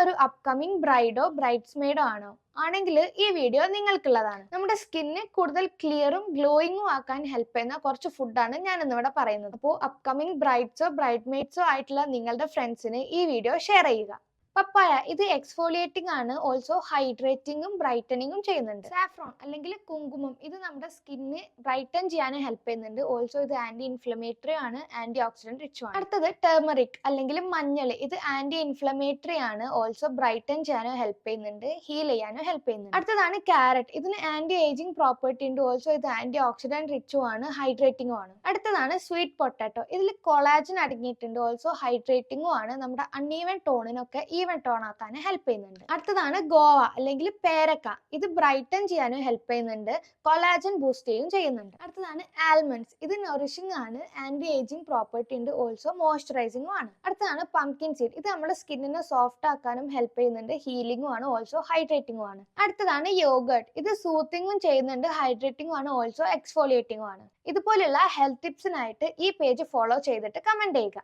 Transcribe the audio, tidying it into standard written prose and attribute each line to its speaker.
Speaker 1: ഒരു അപ്കമിങ് ബ്രൈഡോ ബ്രൈഡ്സ്മെയ്ഡോ ആണോ? ആണെങ്കിൽ ഈ വീഡിയോ നിങ്ങൾക്കുള്ളതാണ്. നമ്മുടെ സ്കിന്ന് കൂടുതൽ ക്ലിയറും ഗ്ലോയിങ്ങും ആക്കാൻ ഹെൽപ്പ് ചെയ്യുന്ന കുറച്ച് ഫുഡാണ് ഞാൻ ഇന്നിവിടെ പറയുന്നത്. അപ്പോൾ അപ്കമിങ് ബ്രൈഡ്സോ ബ്രൈഡ്മെയ്ഡ്സോ ആയിട്ടുള്ള നിങ്ങളുടെ ഫ്രണ്ട്സിന് ഈ വീഡിയോ ഷെയർ ചെയ്യുക. പപ്പായ ഇത് എക്സ്ഫോളിയേറ്റിംഗ് ആണ്, ഓൾസോ ഹൈഡ്രേറ്റിംഗും ബ്രൈറ്റനിങ്ങും ചെയ്യുന്നുണ്ട്. സാഫ്രോൺ അല്ലെങ്കിൽ കുങ്കുമം ഇത് നമ്മുടെ സ്കിന്ന് ബ്രൈറ്റൻ ചെയ്യാൻ ഹെൽപ്പ് ചെയ്യുന്നുണ്ട്. ഓൾസോ ഇത് ആന്റി ഇൻഫ്ലമേറ്ററി ആണ്, ആന്റി ഓക്സിഡന്റ് റിച്ചും ആണ്. അടുത്തത് ടേമറിക് അല്ലെങ്കിൽ മഞ്ഞൾ ഇത് ആന്റി ഇൻഫ്ലമേറ്ററി ആണ്, ഓൾസോ ബ്രൈറ്റൻ ചെയ്യാനും ഹെൽപ്പ് ചെയ്യുന്നുണ്ട്, ഹീൽ ചെയ്യാനും ഹെൽപ്പ് ചെയ്യുന്നുണ്ട്. അടുത്തതാണ് ക്യാരറ്റ്. ഇതിന് ആന്റി ഏജിങ് പ്രോപ്പർട്ടി ഉണ്ട്, ഓൾസോ ഇത് ആന്റി ഓക്സിഡന്റ് റിച്ചും ആണ്, ഹൈഡ്രേറ്റിംഗും ആണ്. അടുത്തതാണ് സ്വീറ്റ് പൊട്ടാറ്റോ. ഇതിൽ കൊളാജൻ അടങ്ങിയിട്ടുണ്ട്, ഓൾസോ ഹൈഡ്രേറ്റിംഗും ആണ്, നമ്മുടെ അൺഈവൻ ടോണിനൊക്കെ ഈവൻ ടോൺ ആക്കാൻ ഹെൽപ്പ് ചെയ്യുന്നുണ്ട്. അടുത്തതാണ് ഗോവ അല്ലെങ്കിൽ പേരക്ക. ഇത് ബ്രൈറ്റൻ ചെയ്യാനും ഹെൽപ്പ് ചെയ്യുന്നുണ്ട്, കൊളാജൻ ബൂസ്റ്റ് ചെയ്യുന്നുണ്ട്. അടുത്തതാണ് ആൽമണ്ട്സ്. ഇത് നറിഷിംഗ് ആണ്, ആന്റി ഏജിങ് പ്രോപ്പർട്ടി ഉണ്ട്, ഓൾസോ മോയ്സ്ചറൈസിംഗും ആണ്. അടുത്തതാണ് പംകിൻ സീഡ്. ഇത് നമ്മുടെ സ്കിന്നിനെ സോഫ്റ്റ് ആക്കാനും ഹെൽപ്പ് ചെയ്യുന്നുണ്ട്, ഹീലിംഗും ആണ്, ഓൾസോ ഹൈഡ്രേറ്റിംഗും ആണ്. അടുത്തതാണ് യോഗർട്ട്. ഇത് സൂത്തിങ്ങും ചെയ്യുന്നുണ്ട്, ഹൈഡ്രേറ്റിംഗും ആണ്, ഓൾസോ എക്സ്ഫോളിയേറ്റിംഗും ആണ്. ഇതുപോലുള്ള ഹെൽത്ത് ടിപ്സിനായിട്ട് ഈ പേജ് ഫോളോ ചെയ്തിട്ട് കമന്റ് ചെയ്യുക.